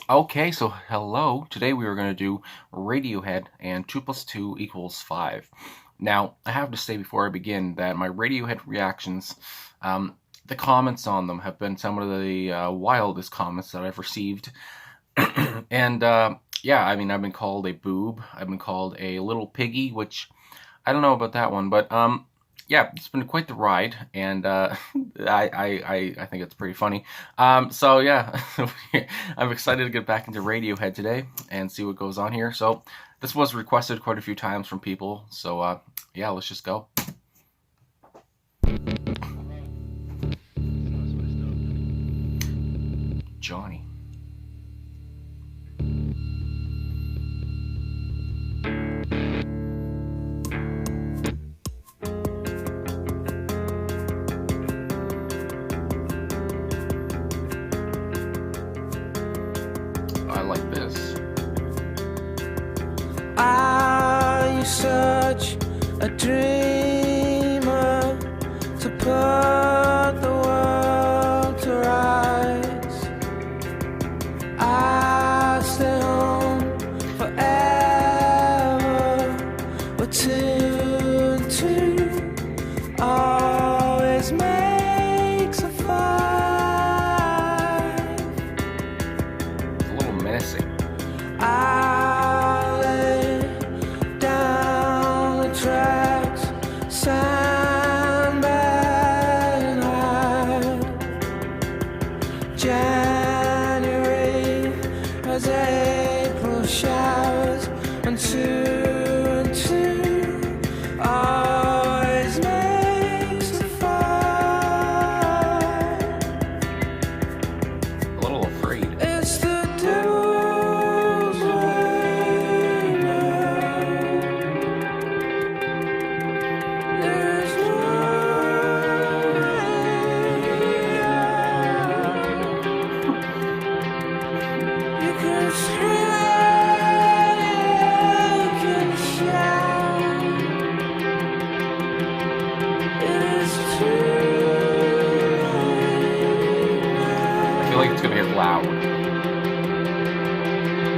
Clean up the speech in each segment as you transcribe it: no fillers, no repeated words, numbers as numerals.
Okay, so hello. Today we are going to do Radiohead and 2 plus 2 equals 5. Now, I have to say before I begin that my Radiohead reactions, the comments on them have been some of the wildest comments that I've received. and yeah, I mean, I've been called a boob, I've been called a little piggy, which I don't know about that one, but yeah, it's been quite the ride, and I think it's pretty funny. So yeah, I'm excited to get back into Radiohead today and see what goes on here. So this was requested quite a few times from people. So yeah, let's just go. Johnny. I like this. Are you such a dreamer to put the world to rights? I stay home forever, but two and two always makes a five. It's a little menacing. I lay down the tracks, sandbag and hide. January has April showers, and two always makes a five. A little afraid. It's the devil's way now. There's no way out. You can scream, you can shout. It's too I feel like it's gonna get loud.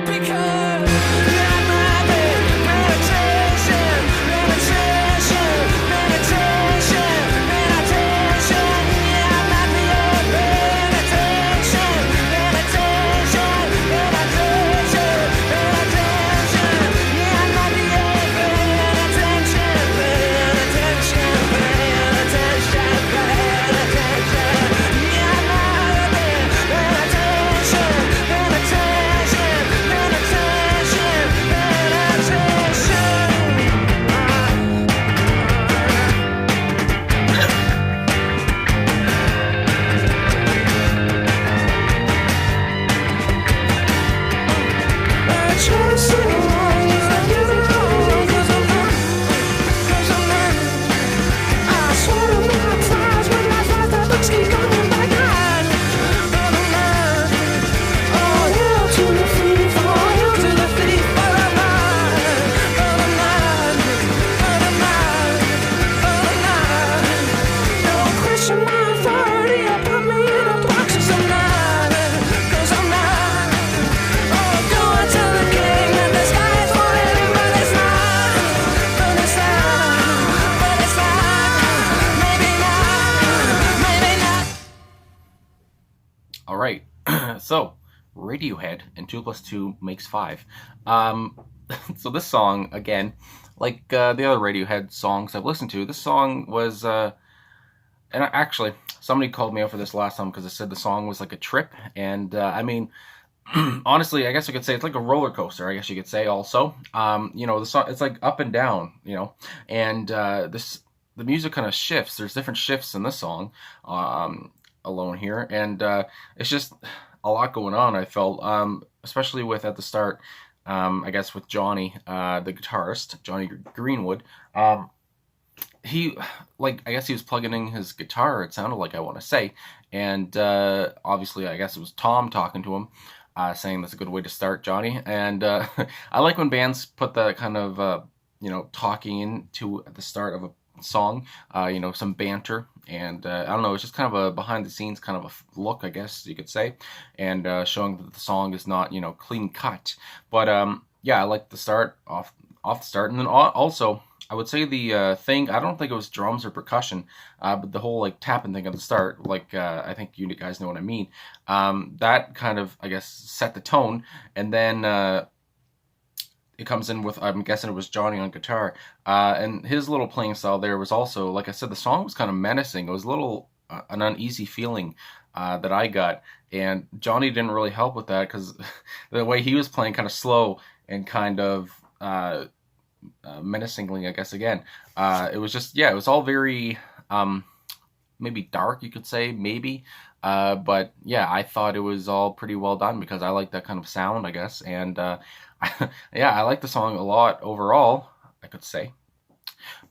because that might be meditation, meditation, meditation, meditation. Yeah, I might be your meditation, meditation, meditation, meditation. Yeah, I might be your meditation, meditation, meditation, meditation. Yeah, I might be meditation, meditation, meditation, All right. So, Radiohead and 2 plus 2 makes 5. Um, so this song, again, like the other Radiohead songs I've listened to, this song was, actually, somebody called me out for this last time because they said the song was like a trip. And I mean, honestly, I guess you could say it's like a roller coaster. I guess you could say also. The song it's like up and down, and the music kind of shifts. There's different shifts in this song, alone here, and it's just a lot going on. I felt, especially with at the start, I guess with Johnny, the guitarist, Johnny Greenwood. He like I guess he was plugging in his guitar. It sounded like I want to say, and obviously I guess it was Tom talking to him, saying that's a good way to start, Johnny. And I like when bands put that kind of talking into at the start of a song, some banter. And I don't know, it's just kind of a behind the scenes kind of a look, I guess you could say, and showing that the song is not, clean cut. But yeah, I like the start off the start, and then also I would say the thing. I don't think it was drums or percussion, but the whole like tapping thing at the start, like I think you guys know what I mean. That kind of, I guess, set the tone, and then it comes in with, I'm guessing it was Johnny on guitar, and his little playing style there was also, like I said, the song was kind of menacing. It was a little an uneasy feeling that I got, and Johnny didn't really help with that because the way he was playing, kind of slow and kind of menacingly, I guess. Again, it was just, yeah, it was all very maybe dark, you could say, maybe. But yeah, I thought it was all pretty well done because I like that kind of sound, I guess. And yeah, I like the song a lot overall, I could say.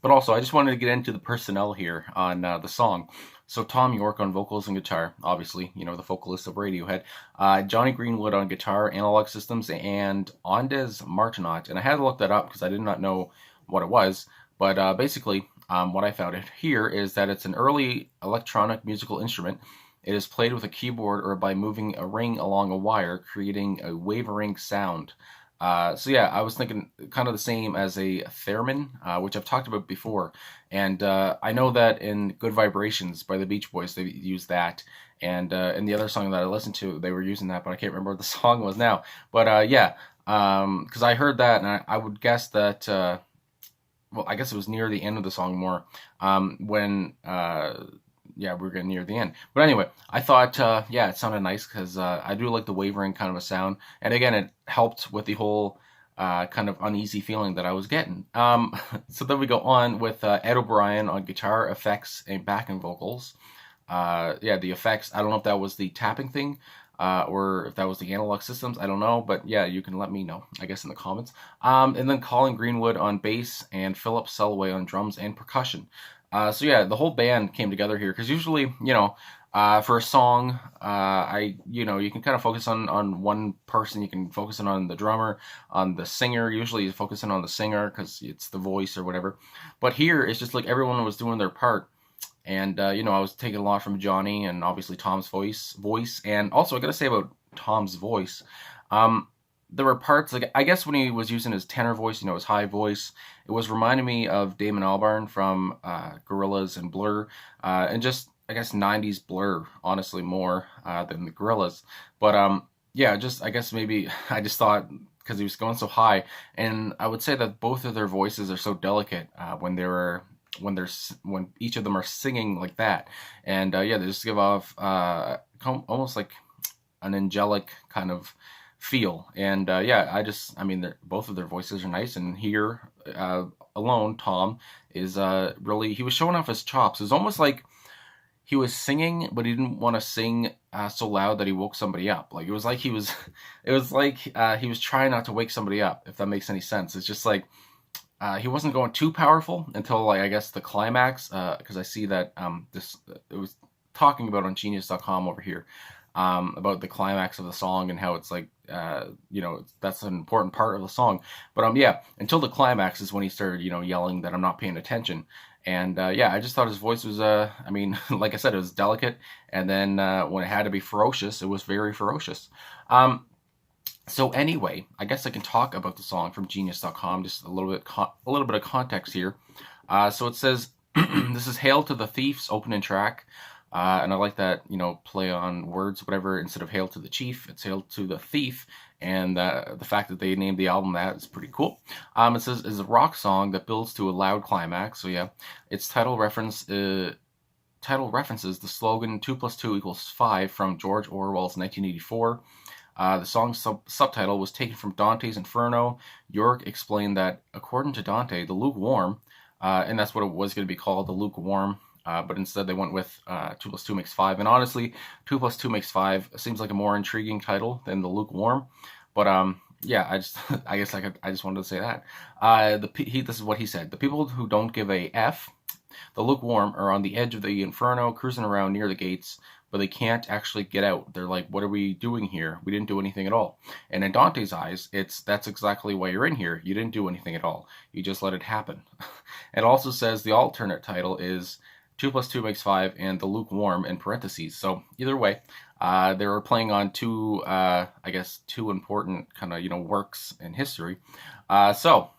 But also, I just wanted to get into the personnel here on the song. So Tom York on vocals and guitar, obviously, the vocalist of Radiohead. Johnny Greenwood on guitar, analog systems, and Andes Martinot. And I had to look that up because I did not know what it was. But basically, what I found it here is that it's an early electronic musical instrument. It is played with a keyboard or by moving a ring along a wire, creating a wavering sound. So yeah, I was thinking kind of the same as a theremin, which I've talked about before, and I know that in "Good Vibrations" by the Beach Boys they use that, and in the other song that I listened to, they were using that, but I can't remember what the song was now. But yeah, because I heard that, and I would guess that. Well, I guess it was near the end of the song more, when yeah, we're getting near the end. But anyway, I thought, yeah, it sounded nice because I do like the wavering kind of a sound, and again, it helped with the whole kind of uneasy feeling that I was getting. So then we go on with Ed O'Brien on guitar, effects, and backing vocals. Yeah, the effects. I don't know if that was the tapping thing. Or if that was the analog systems, I don't know, but yeah, you can let me know, I guess, in the comments. And then Colin Greenwood on bass and Philip Selway on drums and percussion. So yeah, the whole band came together here because usually, for a song, you can kind of focus on one person. You can focus on the drummer, on the singer. Usually, you're focusing on the singer because it's the voice or whatever. But here, it's just like everyone was doing their part. And I was taking a lot from Johnny and obviously Tom's voice, and also I gotta say about Tom's voice. Um, there were parts like I guess when he was using his tenor voice, his high voice, it was reminding me of Damon Albarn from Gorillaz and Blur, and just I guess '90s Blur, honestly, more than the Gorillaz. But yeah, just I guess maybe I just thought because he was going so high, and I would say that both of their voices are so delicate when each of them are singing like that, and yeah, they just give off almost like an angelic kind of feel, and yeah, I mean, both of their voices are nice, and here alone, Tom is really he was showing off his chops. It was almost like he was singing, but he didn't want to sing so loud that he woke somebody up. Like it was like he was, it was like he was trying not to wake somebody up. If that makes any sense, it's just like he wasn't going too powerful until like I guess the climax because I see that this it was talking about on Genius.com over here about the climax of the song and how it's like that's an important part of the song. But yeah, until the climax is when he started yelling that I'm not paying attention. And yeah, I just thought his voice was I mean, like I said, it was delicate, and then when it had to be ferocious, it was very ferocious. Um, so anyway, I guess I can talk about the song from Genius.com. Just a little bit of context here. So it says, "This is Hail to the Thief's opening track," and I like that play on words, whatever. Instead of Hail to the Chief, it's Hail to the Thief, and the fact that they named the album that is pretty cool. It says is a rock song that builds to a loud climax. So yeah, its title references the slogan "2 plus 2 equals 5" from George Orwell's 1984. The song's subtitle was taken from Dante's Inferno. York explained that, according to Dante, the lukewarm, and that's what it was going to be called, the lukewarm, but instead they went with 2 plus 2 makes 5. And honestly, 2 plus 2 makes 5 seems like a more intriguing title than the lukewarm. But yeah, I just I just wanted to say that. This is what he said: the people who don't give a F, the lukewarm, are on the edge of the inferno, cruising around near the gates, but they can't actually get out. They're like, what are we doing here? We didn't do anything at all. And in Dante's eyes, that's exactly why you're in here. You didn't do anything at all. You just let it happen. It also says the alternate title is 2 plus 2 makes 5, and the lukewarm in parentheses. So either way, they were playing on two, I guess, two important kind of, works in history. So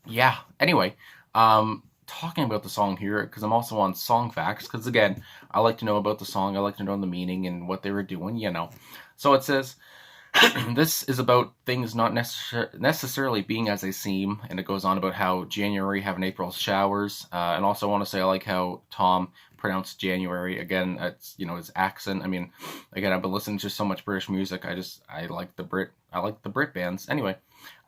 yeah, anyway, talking about the song here, because I'm also on song facts, because again, I like to know about the song, I like to know the meaning and what they were doing. So it says, this is about things not necessarily being as they seem, and it goes on about how January have an April showers, and also I want to say I like how Tom pronounced January. Again, it's his accent. I mean, again, I've been listening to so much British music. I like the Brit bands. Anyway,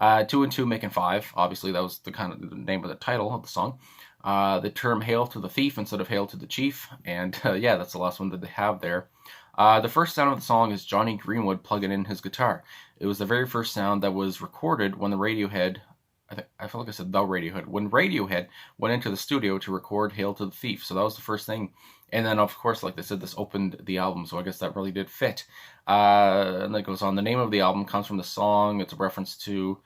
2 and 2 making 5. Obviously, that was the name of the title of the song. The term "hail to the thief" instead of "hail to the chief," and yeah, that's the last one that they have there. The first sound of the song is Johnny Greenwood plugging in his guitar. It was the very first sound that was recorded when the Radiohead, I feel like I said the Radiohead, when Radiohead went into the studio to record "Hail to the Thief." So that was the first thing. And then, of course, like they said, this opened the album, so I guess that really did fit. And it goes on. The name of the album comes from the song. It's a reference to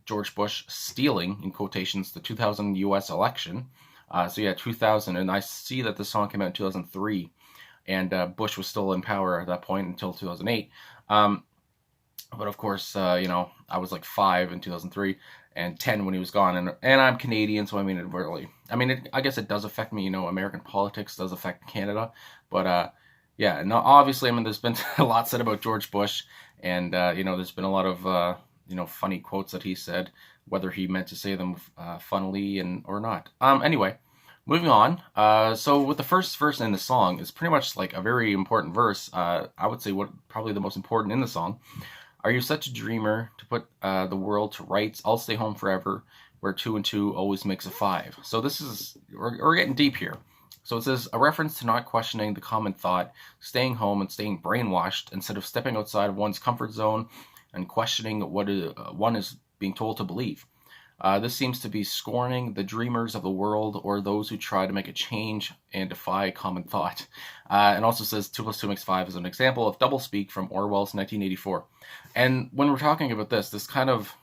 George Bush stealing, in quotations, the 2000 U.S. election. So yeah, 2000, and I see that the song came out in 2003, and Bush was still in power at that point until 2008. But of course, I was like 5 in 2003 and 10 when he was gone, and I'm Canadian, so I mean, I guess it does affect me. American politics does affect Canada, but yeah, no, obviously, I mean, there's been a lot said about George Bush, and there's been a lot of funny quotes that he said, whether he meant to say them funnily and or not. Anyway, moving on. So with the first verse in the song is pretty much like a very important verse. I would say what probably the most important in the song. Are you such a dreamer to put the world to rights? I'll stay home forever, where 2 and 2 always makes a 5. So we're getting deep here. So it says a reference to not questioning the common thought, staying home and staying brainwashed instead of stepping outside of one's comfort zone and questioning what one is being told to believe. This seems to be scorning the dreamers of the world or those who try to make a change and defy common thought. And also says 2 plus 2 makes 5 is an example of doublespeak from Orwell's 1984. And when we're talking about this kind of,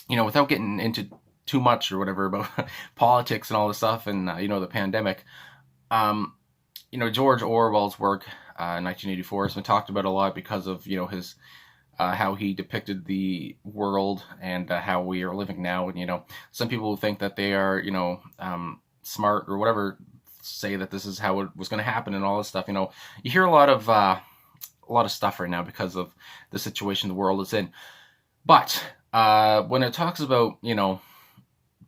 without getting into too much or whatever about politics and all this stuff and, the pandemic, George Orwell's work in 1984 has been talked about a lot because of, his how he depicted the world and how we are living now. And some people think that they are smart or whatever, say that this is how it was going to happen and all this stuff. You hear a lot of stuff right now because of the situation the world is in. But when it talks about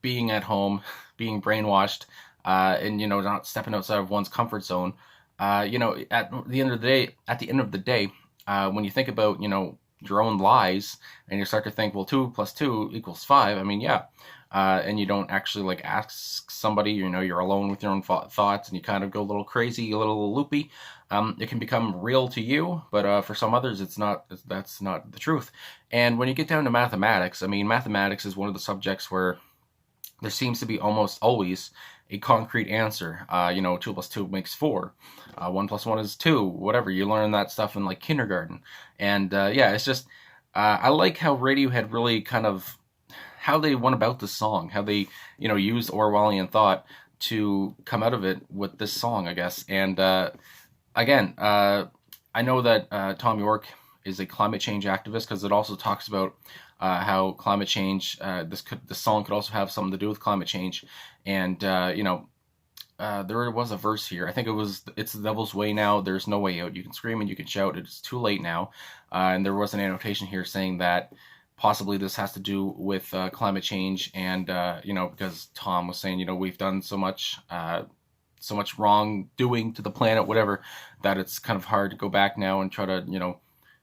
being at home, being brainwashed, and not stepping outside of one's comfort zone, at the end of the day, when you think about your own lies and you start to think, well, 2 plus 2 equals 5. I mean, yeah. And you don't actually like ask somebody, you're alone with your own thoughts and you kind of go a little crazy, a little loopy. It can become real to you, but for some others, that's not the truth. And when you get down to mathematics, I mean, mathematics is one of the subjects where there seems to be almost always a concrete answer. 2 plus 2 makes 4. 1 plus 1 is 2. Whatever. You learn that stuff in like kindergarten. And yeah, it's just, I like how Radiohead really kind of, how they went about the song, how they, used Orwellian thought to come out of it with this song, I guess. And again, I know that Tom York is a climate change activist because it also talks about how climate change, this song could also have something to do with climate change. And, there was a verse here. I think it's the devil's way now. There's no way out. You can scream and you can shout. It's too late now. And there was an annotation here saying that possibly this has to do with climate change. And, because Tom was saying, we've done so much wrongdoing to the planet, whatever, that it's kind of hard to go back now and try to,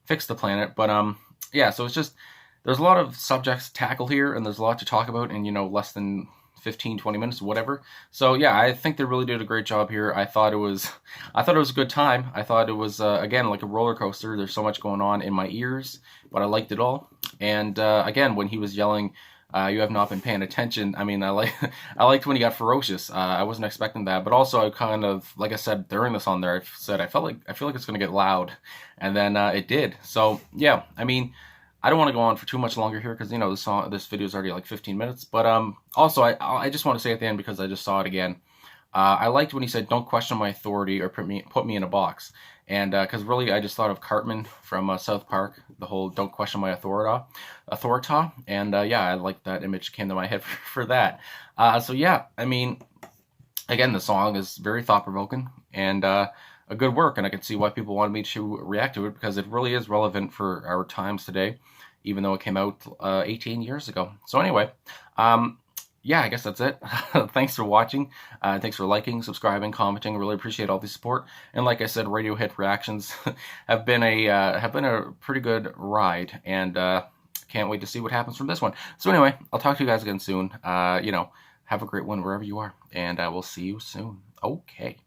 fix the planet. But, yeah, so it's just, there's a lot of subjects to tackle here, and there's a lot to talk about in, less than 15, 20 minutes, whatever. So yeah, I think they really did a great job here. I thought it was a good time. I thought it was, again, like a roller coaster. There's so much going on in my ears, but I liked it all. And again, when he was yelling, you have not been paying attention. I mean, I liked when he got ferocious. I wasn't expecting that, but also I kind of, like I said during the song there, I feel like it's going to get loud, and then it did. So yeah, I mean, I don't want to go on for too much longer here because this video is already like 15 minutes. But also, I just want to say at the end, because I just saw it again. I liked when he said, "Don't question my authority or put me in a box," and because really, I just thought of Cartman from South Park, the whole "Don't question my authority," and yeah, I like that image came to my head for that. So yeah, I mean, again, the song is very thought provoking and a good work, and I can see why people wanted me to react to it because it really is relevant for our times today, even though it came out 18 years ago. So anyway, um, yeah, I guess that's it. Thanks for watching. Thanks for liking, subscribing, commenting. Really appreciate all the support. And like I said, Radiohead reactions have been a pretty good ride, and can't wait to see what happens from this one. So anyway, I'll talk to you guys again soon. Have a great one wherever you are, and we'll see you soon. Okay.